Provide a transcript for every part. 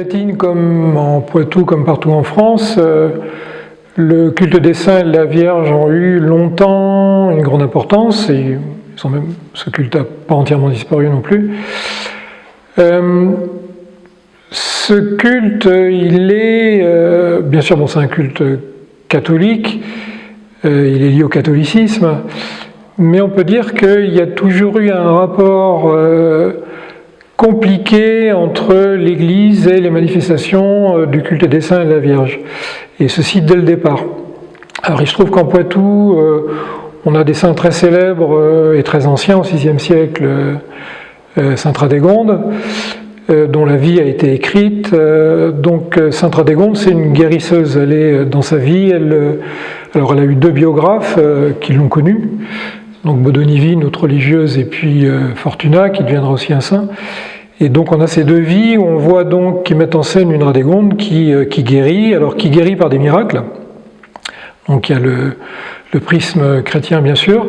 Gâtine, comme en Poitou, comme partout en France, le culte des saints et de la Vierge ont eu longtemps une grande importance, et ce culte n'a pas entièrement disparu non plus. Ce culte, il est, bien sûr, c'est un culte catholique, il est lié au catholicisme, mais on peut dire qu'il y a toujours eu un rapport compliqué entre l'Église et les manifestations du culte des saints et de la Vierge, et ceci dès le départ. Alors il se trouve qu'en Poitou, on a des saints très célèbres et très anciens au VIe siècle, Sainte Radégonde, dont la vie a été écrite. Donc Sainte Radégonde, c'est une guérisseuse. Elle est dans sa vie, elle a eu deux biographes qui l'ont connue, donc Bodonivi, notre religieuse, et puis Fortuna, qui deviendra aussi un saint. Et donc on a ces deux vies où on voit donc qui mettent en scène une Radégonde qui guérit, alors qui guérit par des miracles. Donc il y a le prisme chrétien bien sûr,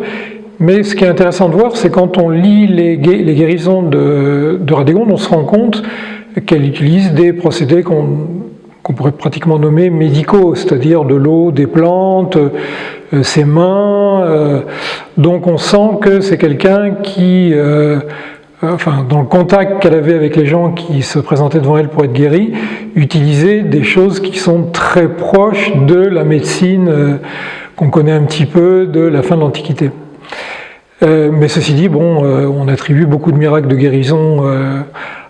mais ce qui est intéressant de voir, c'est quand on lit les guérisons de Radégonde, on se rend compte qu'elle utilise des procédés qu'on pourrait pratiquement nommer médicaux, c'est-à-dire de l'eau, des plantes, ses mains. Donc on sent que c'est quelqu'un qui, dans le contact qu'elle avait avec les gens qui se présentaient devant elle pour être guéris, utilisait des choses qui sont très proches de la médecine qu'on connaît un petit peu de la fin de l'Antiquité. Mais ceci dit, on attribue beaucoup de miracles de guérison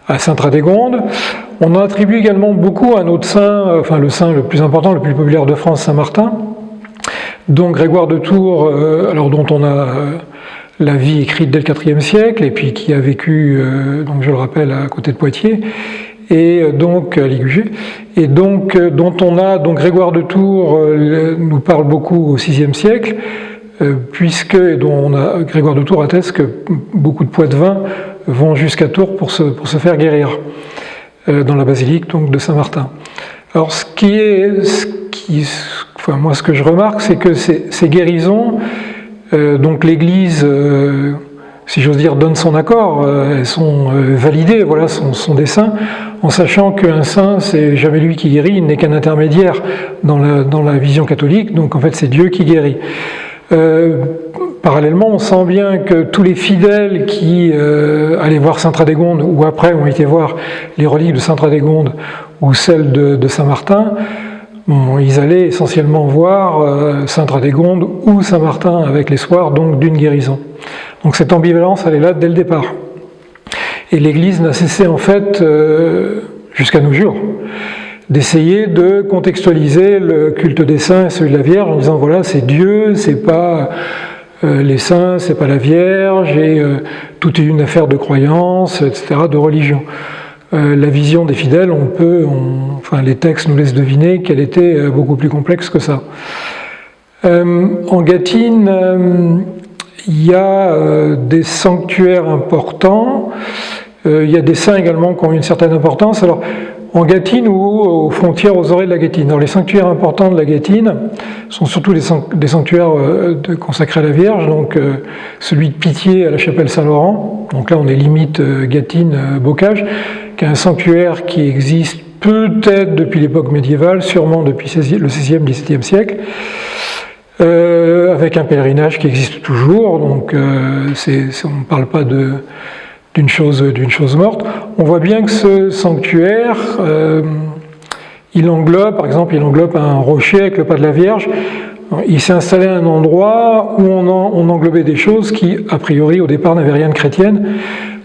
à Sainte Radégonde. On en attribue également beaucoup à un autre saint, le saint le plus important, le plus populaire de France, Saint Martin. Donc Grégoire de Tours, dont on a la vie écrite dès le IVe siècle, et puis qui a vécu, donc je le rappelle, à côté de Poitiers, et donc à Ligugé, et donc dont on a, donc Grégoire de Tours nous parle beaucoup au VIe siècle, Grégoire de Tours atteste que beaucoup de Poitevins vont jusqu'à Tours pour se faire guérir dans la basilique donc de Saint-Martin. Alors ce que je remarque, c'est que ces guérisons, donc l'Église, si j'ose dire, donne son accord, elles sont validées, voilà, sont des saints, en sachant qu'un saint, c'est jamais lui qui guérit, il n'est qu'un intermédiaire dans la vision catholique, donc en fait c'est Dieu qui guérit. Parallèlement, on sent bien que tous les fidèles qui allaient voir Sainte Radégonde, ou après ont été voir les reliques de Sainte Radégonde ou celles de Saint-Martin, ils allaient essentiellement voir Sainte Radégonde ou Saint-Martin avec l'espoir donc d'une guérison. Donc cette ambivalence, elle est là dès le départ. Et l'Église n'a cessé en fait, jusqu'à nos jours, d'essayer de contextualiser le culte des saints et celui de la Vierge en disant voilà, c'est Dieu, c'est pas les saints, c'est pas la Vierge, et tout est une affaire de croyance, etc., de religion. La vision des fidèles, les textes nous laissent deviner qu'elle était beaucoup plus complexe que ça. En Gâtine, il y a des sanctuaires importants, il y a des saints également qui ont une certaine importance. Alors, en Gâtine ou aux frontières, aux oreilles de la Gâtine. Alors, les sanctuaires importants de la Gâtine sont surtout des sanctuaires consacrés à la Vierge, donc celui de Pitié à la chapelle Saint-Laurent, donc là on est limite Gâtine-Bocage, qui est un sanctuaire qui existe peut-être depuis l'époque médiévale, sûrement depuis le XVIe, XVIIe siècle, avec un pèlerinage qui existe toujours, donc on ne parle pas d'une chose morte. On voit bien que ce sanctuaire, il englobe un rocher avec le pas de la Vierge. Il s'est installé à un endroit où on englobait des choses qui, a priori, au départ, n'avaient rien de chrétienne.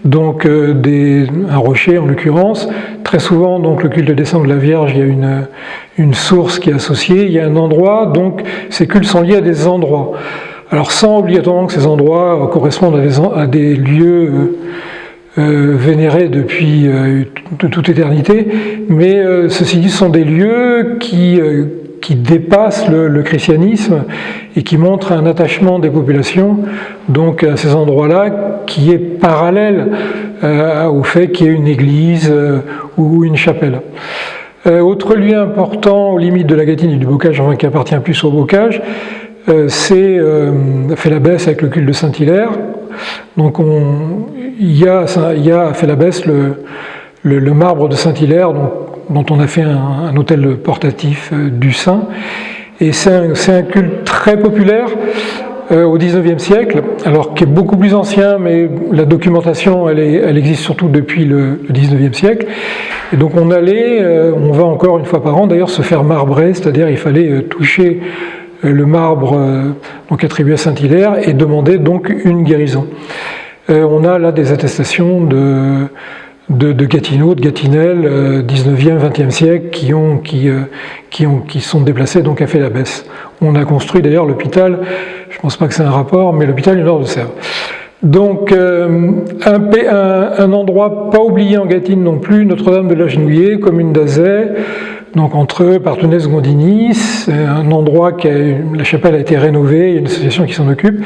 Donc, un rocher en l'occurrence. Très souvent, donc, le culte des saints de la Vierge, il y a une source qui est associée. Il y a un endroit, donc ces cultes sont liés à des endroits. Alors, sans obligatoirement que ces endroits correspondent à des lieux vénérés depuis de toute éternité, mais ceci dit, ce sont des lieux qui dépassent le christianisme et qui montrent un attachement des populations donc à ces endroits-là qui est parallèle au fait qu'il y ait une église ou une chapelle. Autre lieu important aux limites de la Gâtine et du Bocage, qui appartient plus au Bocage, c'est Félabès avec le culte de Saint-Hilaire. Donc il y a à Félabès le marbre de Saint-Hilaire, donc dont on a fait un hôtel portatif du saint. Et c'est un culte très populaire au XIXe siècle, alors qui est beaucoup plus ancien, mais la documentation, elle existe surtout depuis le XIXe siècle. Et donc on va encore une fois par an d'ailleurs se faire marbrer, c'est-à-dire il fallait toucher le marbre donc attribué à Saint-Hilaire et demander donc une guérison. On a là des attestations de Gatineau, de Gatinel, 19e, 20e siècle, qui sont déplacés donc à Fay-l'Abbesse. On a construit d'ailleurs l'hôpital, je ne pense pas que c'est un rapport, mais l'hôpital du Nord de Sèvres. Donc un endroit pas oublié en Gâtine non plus, Notre-Dame de la Genouillée, commune d'Azay, donc entre Parthenay-Gondigny, c'est un endroit la chapelle a été rénovée, il y a une association qui s'en occupe,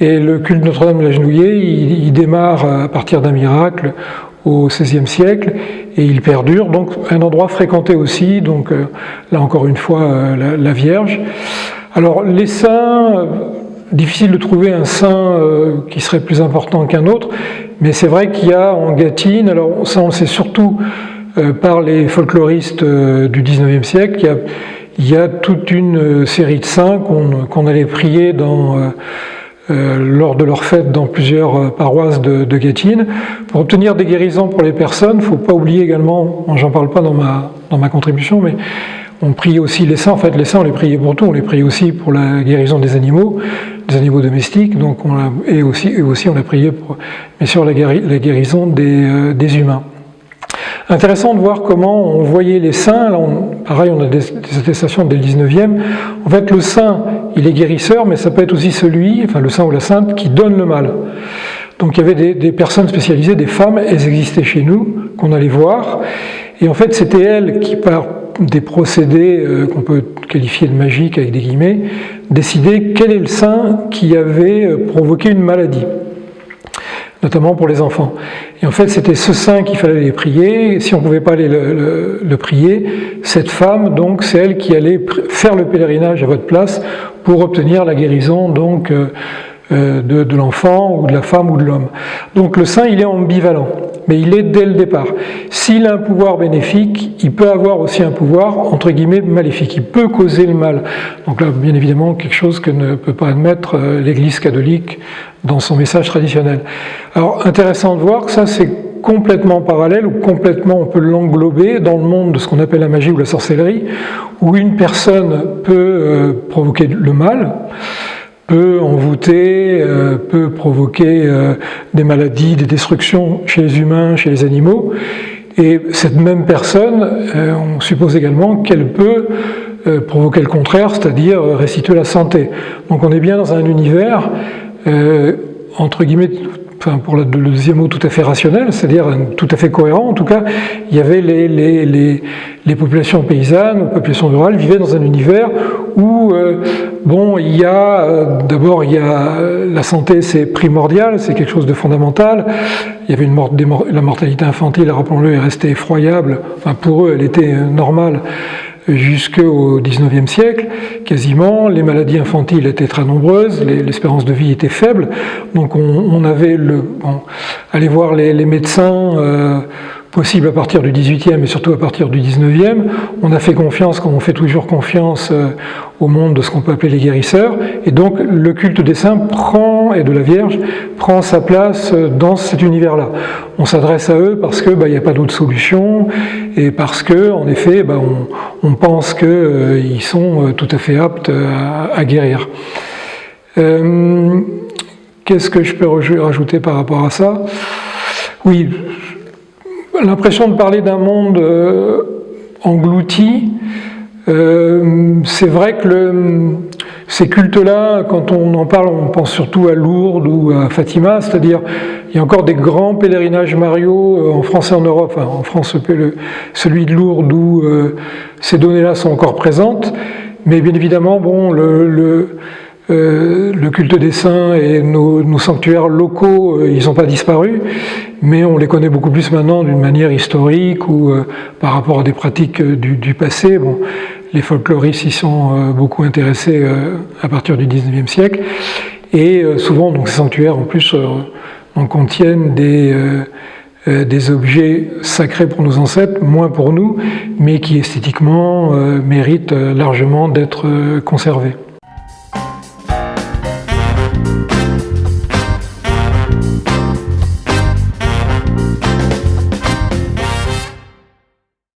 et le culte de Notre-Dame de la Genouillée, il démarre à partir d'un miracle au XVIe siècle, et il perdure, donc un endroit fréquenté aussi, donc là encore une fois la Vierge. Alors les saints, difficile de trouver un saint qui serait plus important qu'un autre, mais c'est vrai qu'il y a en Gâtine, alors ça on le sait surtout par les folkloristes du XIXe siècle, il y a toute une série de saints qu'on allait prier lors de leur fête dans plusieurs paroisses de Gâtine. Pour obtenir des guérisons pour les personnes, il ne faut pas oublier également, j'en parle pas dans ma contribution, mais on priait aussi les saints. En fait, les saints, on les priait pour tout. On les priait aussi pour la guérison des animaux domestiques. Donc et aussi on a prié pour, bien sûr, la guérison des humains. Intéressant de voir comment on voyait les saints. Là, pareil, on a des attestations dès le 19e. En fait, le saint, il est guérisseur, mais ça peut être aussi le saint ou la sainte, qui donne le mal. Donc il y avait des personnes spécialisées, des femmes, elles existaient chez nous, qu'on allait voir. Et en fait, c'était elles qui, par des procédés qu'on peut qualifier de magiques avec des guillemets, décidaient quel est le saint qui avait provoqué une maladie, notamment pour les enfants. Et en fait, c'était ce saint qu'il fallait les prier. Si on ne pouvait pas aller le prier, cette femme, donc, c'est elle qui allait faire le pèlerinage à votre place pour obtenir la guérison donc de l'enfant ou de la femme ou de l'homme. Donc le saint, il est ambivalent, mais il est dès le départ. S'il a un pouvoir bénéfique, il peut avoir aussi un pouvoir, entre guillemets, maléfique. Il peut causer le mal. Donc là, bien évidemment, quelque chose que ne peut pas admettre l'Église catholique dans son message traditionnel. Alors, intéressant de voir que ça, c'est complètement parallèle, ou complètement, on peut l'englober dans le monde de ce qu'on appelle la magie ou la sorcellerie, où une personne peut provoquer le mal, peut envoûter, peut provoquer des maladies, des destructions chez les humains, chez les animaux. Et cette même personne, on suppose également qu'elle peut provoquer le contraire, c'est-à-dire restituer la santé. Donc on est bien dans un univers, entre guillemets, enfin pour le deuxième mot, tout à fait rationnel, c'est-à-dire tout à fait cohérent. En tout cas, il y avait les populations paysannes, les populations rurales vivaient dans un univers où, il y a d'abord la santé, c'est primordial, c'est quelque chose de fondamental. Il y avait la mortalité infantile, rappelons-le, est restée effroyable. Enfin, pour eux, elle était normale jusqu'au XIXe siècle, quasiment. Les maladies infantiles étaient très nombreuses, l'espérance de vie était faible. Donc on avait aller voir les médecins possibles à partir du XVIIIe et surtout à partir du XIXe. On a fait confiance, comme on fait toujours confiance au monde de ce qu'on peut appeler les guérisseurs. Et donc le culte des saints et de la Vierge prend sa place dans cet univers-là. On s'adresse à eux parce que il n'y a pas d'autre solution et parce que, en effet, on pense qu'ils sont tout à fait aptes à guérir. Qu'est-ce que je peux rajouter par rapport à ça? Oui, l'impression de parler d'un monde englouti. C'est vrai que ces cultes-là, quand on en parle, on pense surtout à Lourdes ou à Fatima, c'est-à-dire il y a encore des grands pèlerinages mariaux en France et en Europe. Enfin, en France, celui de Lourdes où ces données-là sont encore présentes, mais bien évidemment, le culte des saints et nos sanctuaires locaux, ils n'ont pas disparu, mais on les connaît beaucoup plus maintenant d'une manière historique ou par rapport à des pratiques du passé. Les folkloristes y sont beaucoup intéressés à partir du XIXe siècle, et souvent donc ces sanctuaires en plus contiennent des objets sacrés pour nos ancêtres, moins pour nous, mais qui esthétiquement méritent largement d'être conservés.